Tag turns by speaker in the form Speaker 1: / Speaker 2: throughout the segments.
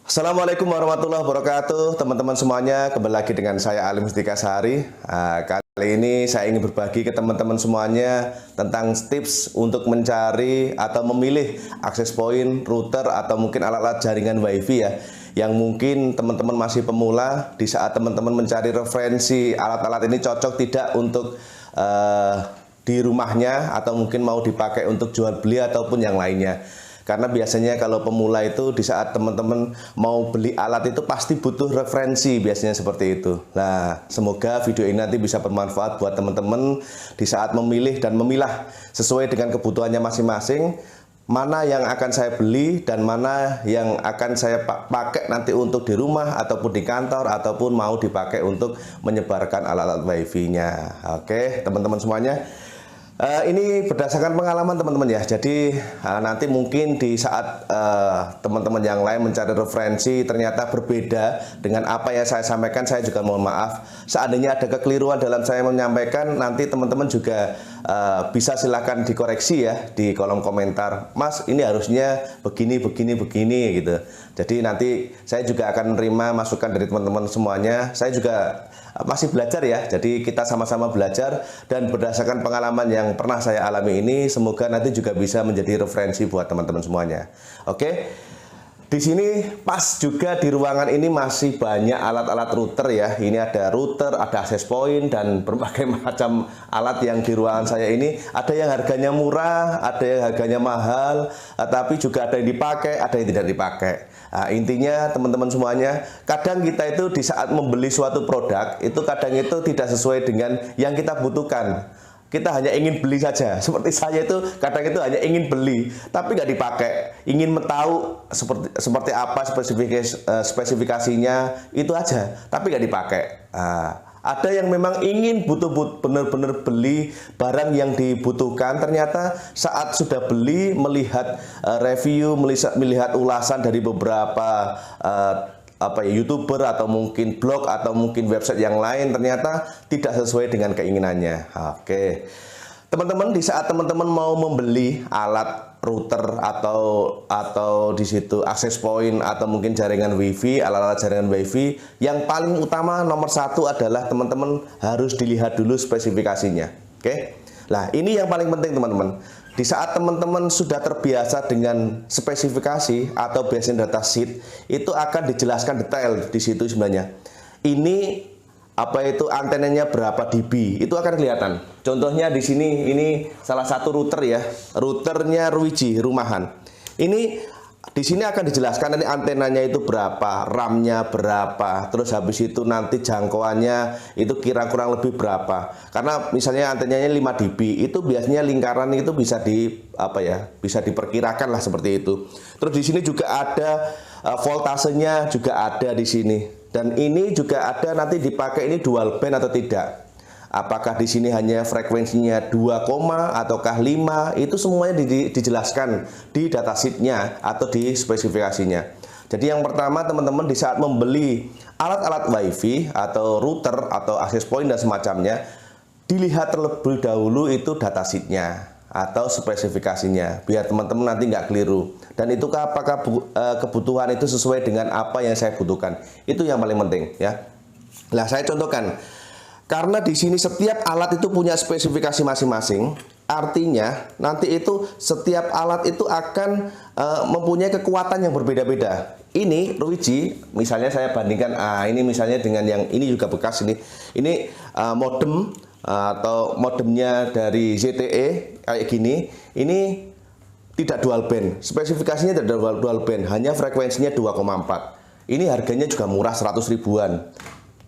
Speaker 1: Assalamualaikum warahmatullahi wabarakatuh, teman-teman semuanya. Kembali lagi dengan saya Ali Mustika Sehari. Kali ini saya ingin berbagi ke teman-teman semuanya tentang tips untuk mencari atau memilih akses point, router, atau mungkin alat-alat jaringan WiFi ya, yang mungkin teman-teman masih pemula. Di saat teman-teman mencari referensi alat-alat ini cocok tidak untuk di rumahnya, atau mungkin mau dipakai untuk jual beli ataupun yang lainnya. Karena biasanya kalau pemula itu di saat teman-teman mau beli alat itu pasti butuh referensi, biasanya seperti itu. Nah, semoga video ini nanti bisa bermanfaat buat teman-teman di saat memilih dan memilah sesuai dengan kebutuhannya masing-masing, mana yang akan saya beli dan mana yang akan saya pakai nanti untuk di rumah ataupun di kantor ataupun mau dipakai untuk menyebarkan alat-alat WiFi-nya. Oke, teman-teman semuanya. Ini berdasarkan pengalaman teman-teman ya. Jadi nanti mungkin di saat teman-teman yang lain mencari referensi ternyata berbeda dengan apa yang saya sampaikan, saya juga mohon maaf. Seandainya ada kekeliruan dalam saya menyampaikan, nanti teman-teman juga bisa silakan dikoreksi ya di kolom komentar. Mas, ini harusnya begini gitu. Jadi nanti saya juga akan menerima masukan dari teman-teman semuanya. Saya juga masih belajar ya, jadi kita sama-sama belajar, dan berdasarkan pengalaman yang pernah saya alami ini, semoga nanti juga bisa menjadi referensi buat teman-teman semuanya. Oke, di sini pas juga di ruangan ini masih banyak alat-alat router ya. Ini ada router, ada access point, dan berbagai macam alat yang di ruangan saya ini. Ada yang harganya murah, ada yang harganya mahal, tapi juga ada yang dipakai, ada yang tidak dipakai. Nah, intinya teman-teman semuanya, kadang kita itu di saat membeli suatu produk itu kadang itu tidak sesuai dengan yang kita butuhkan. Kita hanya ingin beli saja. Seperti saya itu kadang itu hanya ingin beli tapi nggak dipakai, ingin tahu seperti apa spesifikasinya, itu aja tapi nggak dipakai. Ada yang memang ingin benar-benar beli barang yang dibutuhkan, ternyata saat sudah beli, melihat review, melihat ulasan dari beberapa YouTuber atau mungkin blog atau mungkin website yang lain, ternyata tidak sesuai dengan keinginannya. Oke, teman-teman, di saat teman-teman mau membeli alat router atau di situ access point atau mungkin jaringan WiFi, alat-alat jaringan WiFi, yang paling utama nomor satu adalah teman-teman harus dilihat dulu spesifikasinya. Oke, nah ini yang paling penting teman-teman. Di saat teman-teman sudah terbiasa dengan spesifikasi atau biasanya data sheet, itu akan dijelaskan detail di situ sebenarnya. Ini antenanya berapa dB, itu akan kelihatan. Contohnya di sini, ini salah satu router ya, routernya Ruiji rumahan. Ini di sini akan dijelaskan nanti antenanya itu berapa, RAM-nya berapa, terus habis itu nanti jangkauannya itu kira kurang lebih berapa. Karena misalnya antenanya 5 dB, itu biasanya lingkaran itu bisa bisa diperkirakan lah seperti itu. Terus di sini juga ada voltasenya juga ada di sini. Dan ini juga ada nanti dipakai ini dual band atau tidak. Apakah di sini hanya frekuensinya 2, ataukah 5, itu semuanya dijelaskan di datasheetnya atau di spesifikasinya. Jadi yang pertama teman-teman, di saat membeli alat-alat WiFi atau router atau access point dan semacamnya, dilihat terlebih dahulu itu datasheetnya atau spesifikasinya, biar teman-teman nanti nggak keliru. Dan itu apakah kebutuhan itu sesuai dengan apa yang saya butuhkan, itu yang paling penting ya. Nah, saya contohkan. Karena di sini setiap alat itu punya spesifikasi masing-masing, artinya nanti itu setiap alat itu akan mempunyai kekuatan yang berbeda-beda. Ini Ruiji, misalnya saya bandingkan, ini misalnya dengan yang ini juga bekas ini modem atau modemnya dari ZTE kayak gini. Ini tidak dual band, spesifikasinya tidak dual band, hanya frekuensinya 2,4. Ini harganya juga murah, 100 ribuan.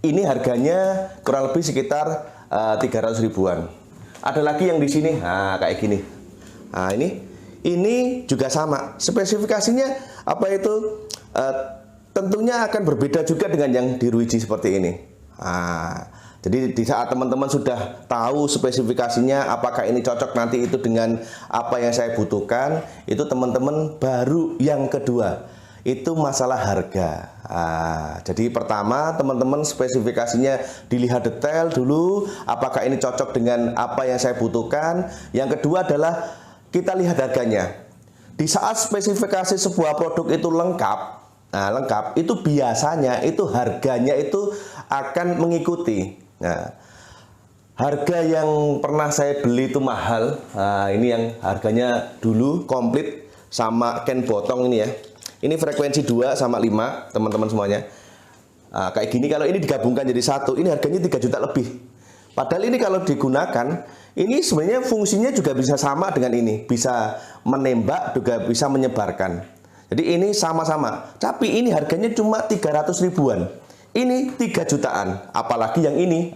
Speaker 1: Ini harganya kurang lebih sekitar 300 ribuan. Ada lagi yang di sini, kayak gini. Nah, ini juga sama. Spesifikasinya tentunya akan berbeda juga dengan yang di Ruiji seperti ini. Jadi di saat teman-teman sudah tahu spesifikasinya, apakah ini cocok nanti itu dengan apa yang saya butuhkan, itu teman-teman baru yang kedua, itu masalah harga. Jadi pertama teman-teman spesifikasinya dilihat detail dulu, apakah ini cocok dengan apa yang saya butuhkan. Yang kedua adalah kita lihat harganya. Di saat spesifikasi sebuah produk itu lengkap, lengkap, itu biasanya itu harganya itu akan mengikuti. Nah, harga yang pernah saya beli itu mahal. Nah, ini yang harganya dulu komplit sama can botong ini ya. Ini frekuensi 2 sama 5, teman-teman semuanya. Nah, kayak gini kalau ini digabungkan jadi satu, ini harganya 3 juta lebih. Padahal ini kalau digunakan, ini sebenarnya fungsinya juga bisa sama dengan ini. Bisa menembak, juga bisa menyebarkan. Jadi ini sama-sama. Tapi ini harganya cuma 300 ribuan. Ini 3 jutaan. Apalagi yang ini.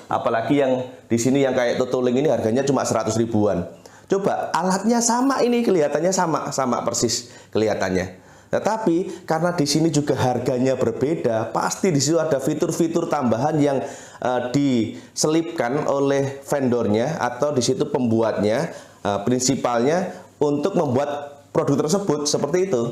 Speaker 1: Apalagi yang di sini yang kayak totoling ini harganya cuma 100 ribuan. Coba alatnya sama, ini kelihatannya sama persis kelihatannya. Tetapi karena di sini juga harganya berbeda, pasti di situ ada fitur-fitur tambahan yang diselipkan oleh vendornya atau di situ pembuatnya, prinsipalnya untuk membuat produk tersebut seperti itu.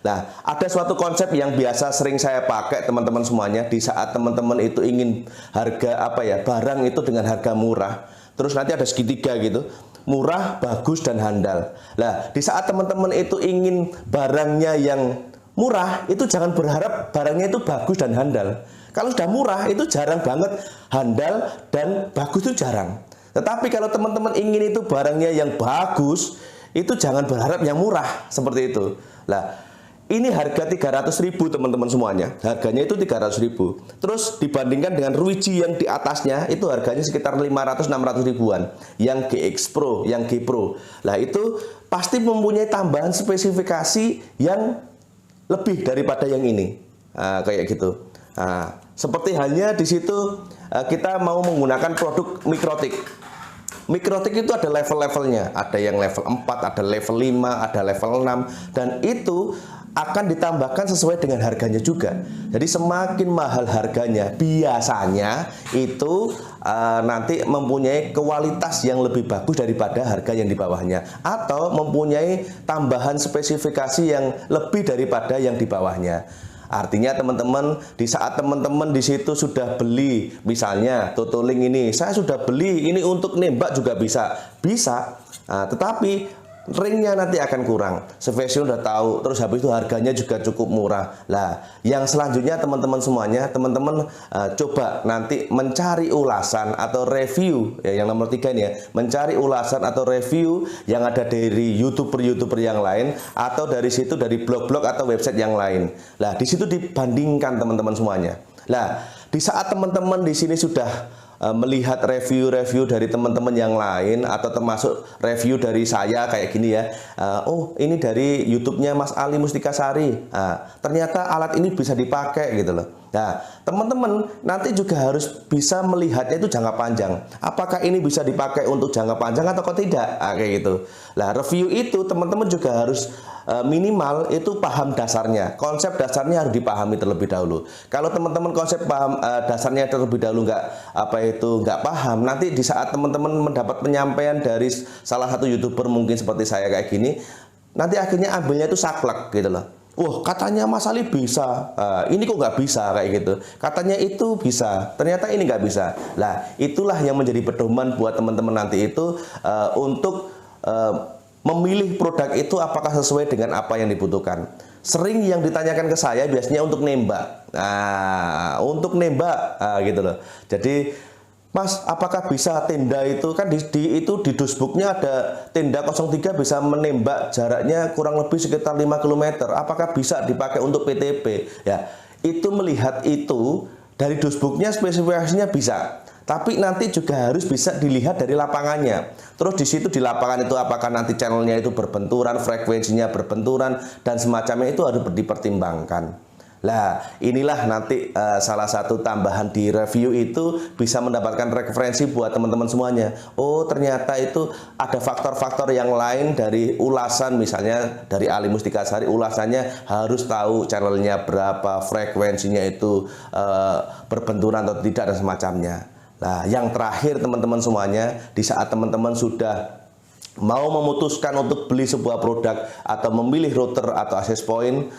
Speaker 1: Nah, ada suatu konsep yang biasa sering saya pakai teman-teman semuanya di saat teman-teman itu ingin harga barang itu dengan harga murah. Terus nanti ada segitiga gitu. Murah, bagus, dan handal. Nah, di saat teman-teman itu ingin barangnya yang murah, itu jangan berharap barangnya itu bagus dan handal. Kalau sudah murah, itu jarang banget handal dan bagus itu jarang. Tetapi kalau teman-teman ingin itu barangnya yang bagus, itu jangan berharap yang murah, seperti itu. Nah, ini harga 300 ribu teman-teman semuanya. Harganya itu 300 ribu. Terus dibandingkan dengan Ruiji yang di atasnya, itu harganya sekitar 500-600 ribuan. Yang GX Pro, yang G Pro. Nah, itu pasti mempunyai tambahan spesifikasi yang lebih daripada yang ini. Kayak gitu. Seperti halnya di situ kita mau menggunakan produk mikrotik. Mikrotik itu ada level-levelnya. Ada yang level 4, ada level 5, ada level 6. Dan itu akan ditambahkan sesuai dengan harganya juga. Jadi semakin mahal harganya, biasanya itu nanti mempunyai kualitas yang lebih bagus daripada harga yang di bawahnya, atau mempunyai tambahan spesifikasi yang lebih daripada yang di bawahnya. Artinya teman-teman, di saat teman-teman di situ sudah beli, misalnya totoling ini, saya sudah beli ini untuk nembak juga bisa, tetapi ringnya nanti akan kurang. Sevision udah tahu, terus habis itu harganya juga cukup murah. Lah, yang selanjutnya teman-teman semuanya, teman-teman coba nanti mencari ulasan atau review ya, yang nomor 3 ini ya, mencari ulasan atau review yang ada dari YouTuber-YouTuber yang lain atau dari situ dari blog-blog atau website yang lain. Lah, di situ dibandingkan teman-teman semuanya. Lah, di saat teman-teman di sini sudah melihat review-review dari teman-teman yang lain atau termasuk review dari saya kayak gini ya, oh ini dari YouTube-nya Mas Ali Mustikasari, ternyata alat ini bisa dipakai gitu loh. Nah, teman-teman nanti juga harus bisa melihatnya itu jangka panjang. Apakah ini bisa dipakai untuk jangka panjang atau tidak? Kayak gitu. Nah, review itu teman-teman juga harus minimal itu paham dasarnya. Konsep dasarnya harus dipahami terlebih dahulu. Kalau teman-teman konsep paham dasarnya terlebih dahulu nggak paham, nanti di saat teman-teman mendapat penyampaian dari salah satu YouTuber mungkin seperti saya kayak gini, nanti akhirnya ambilnya itu saklek gitu loh. Wah, katanya Mas Ali bisa, ini kok nggak bisa kayak gitu. Katanya itu bisa, ternyata ini nggak bisa. Nah, itulah yang menjadi pedoman buat teman-teman nanti itu untuk memilih produk itu apakah sesuai dengan apa yang dibutuhkan. Sering yang ditanyakan ke saya biasanya untuk nembak. Nah, untuk nembak gitu loh. Jadi, Mas, apakah bisa tenda itu kan di dusbooknya ada tenda 03 bisa menembak jaraknya kurang lebih sekitar 5 km. Apakah bisa dipakai untuk PTP? Ya, itu melihat itu dari dusbooknya spesifikasinya bisa. Tapi nanti juga harus bisa dilihat dari lapangannya. Terus di situ di lapangan itu apakah nanti channelnya itu berbenturan, frekuensinya berbenturan dan semacamnya itu harus dipertimbangkan. Lah, inilah nanti salah satu tambahan di review itu bisa mendapatkan referensi buat teman-teman semuanya. Oh, ternyata itu ada faktor-faktor yang lain dari ulasan, misalnya dari Ali Mustikasari, ulasannya harus tahu channelnya berapa, frekuensinya itu berbenturan atau tidak dan semacamnya. Nah, yang terakhir teman-teman semuanya, di saat teman-teman sudah mau memutuskan untuk beli sebuah produk atau memilih router atau access point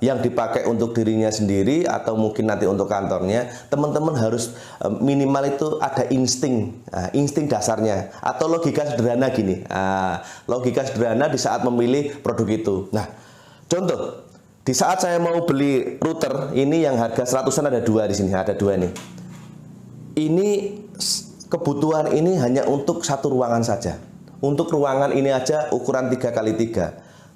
Speaker 1: yang dipakai untuk dirinya sendiri atau mungkin nanti untuk kantornya, teman-teman harus minimal itu ada insting dasarnya atau logika sederhana gini. Logika sederhana di saat memilih produk itu. Nah, contoh, Di saat saya mau beli router, ini yang harga 100-an ada dua di sini, ada dua nih. Ini kebutuhan ini hanya untuk satu ruangan saja. Untuk ruangan ini aja ukuran 3x3.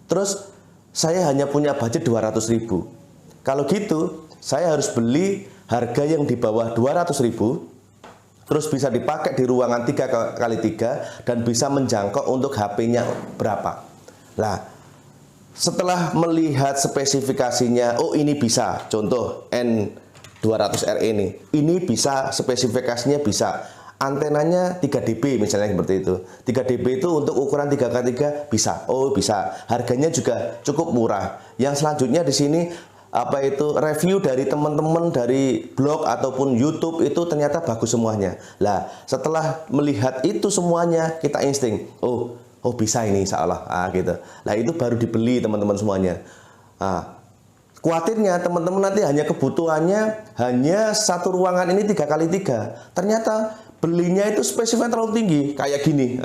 Speaker 1: Terus saya hanya punya budget 200.000. Kalau gitu, saya harus beli harga yang di bawah 200.000. Terus bisa dipakai di ruangan 3x3 dan bisa menjangkau untuk HP-nya berapa. Nah, setelah melihat spesifikasinya, oh ini bisa, contoh N200R ini bisa spesifikasinya bisa. Antenanya 3 dB misalnya seperti itu. 3 dB itu untuk ukuran 3x3 bisa. Oh, bisa. Harganya juga cukup murah. Yang selanjutnya di sini apa itu review dari teman-teman dari blog ataupun YouTube itu ternyata bagus semuanya. Lah, setelah melihat itu semuanya kita insting, oh bisa ini insya Allah, gitu. Lah itu baru dibeli teman-teman semuanya. Khawatirnya teman-teman nanti hanya kebutuhannya hanya satu ruangan ini 3x3. Ternyata belinya itu spesifikasinya terlalu tinggi, kayak gini,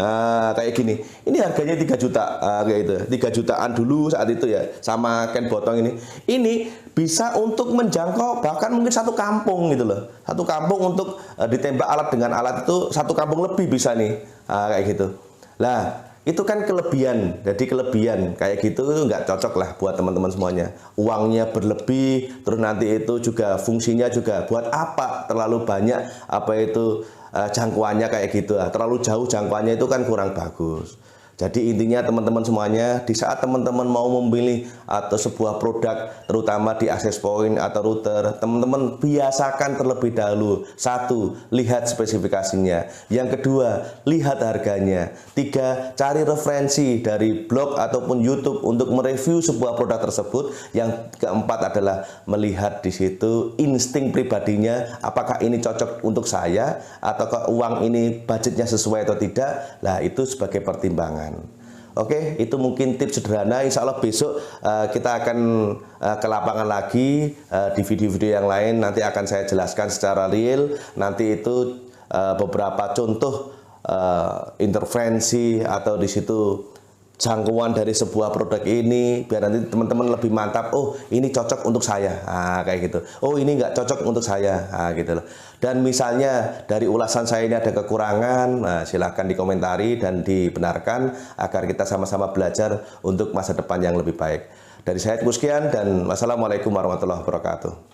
Speaker 1: kayak gini. Ini harganya 3 juta, kayak itu, 3 jutaan dulu saat itu ya, sama Ken Botong ini. Ini bisa untuk menjangkau bahkan mungkin satu kampung gitu loh, satu kampung untuk ditembak alat dengan alat itu satu kampung lebih bisa nih, kayak gitu. Lah itu kan kelebihan, jadi kelebihan kayak gitu itu nggak cocok lah buat teman-teman semuanya. Uangnya berlebih, terus nanti itu juga fungsinya juga buat apa terlalu banyak apa itu jangkauannya kayak gitu, terlalu jauh jangkauannya itu kan kurang bagus. Jadi intinya teman-teman semuanya, di saat teman-teman mau memilih atau sebuah produk, terutama di access point atau router, teman-teman biasakan terlebih dahulu. Satu, lihat spesifikasinya. Yang kedua, lihat harganya. Tiga, cari referensi dari blog ataupun YouTube untuk mereview sebuah produk tersebut. Yang keempat adalah melihat di situ insting pribadinya, apakah ini cocok untuk saya, ataukah uang ini budgetnya sesuai atau tidak. Nah, itu sebagai pertimbangan. Oke, itu mungkin tips sederhana. Insya Allah besok kita akan ke lapangan lagi di video-video yang lain. Nanti akan saya jelaskan secara real. Nanti itu beberapa contoh intervensi atau di situ jangkauan dari sebuah produk ini, biar nanti teman-teman lebih mantap. Oh, ini cocok untuk saya, kayak gitu. Oh, ini nggak cocok untuk saya, gitu loh. Dan misalnya dari ulasan saya ini ada kekurangan, silahkan dikomentari dan dibenarkan agar kita sama-sama belajar untuk masa depan yang lebih baik. Dari saya sekian dan wassalamualaikum warahmatullahi wabarakatuh.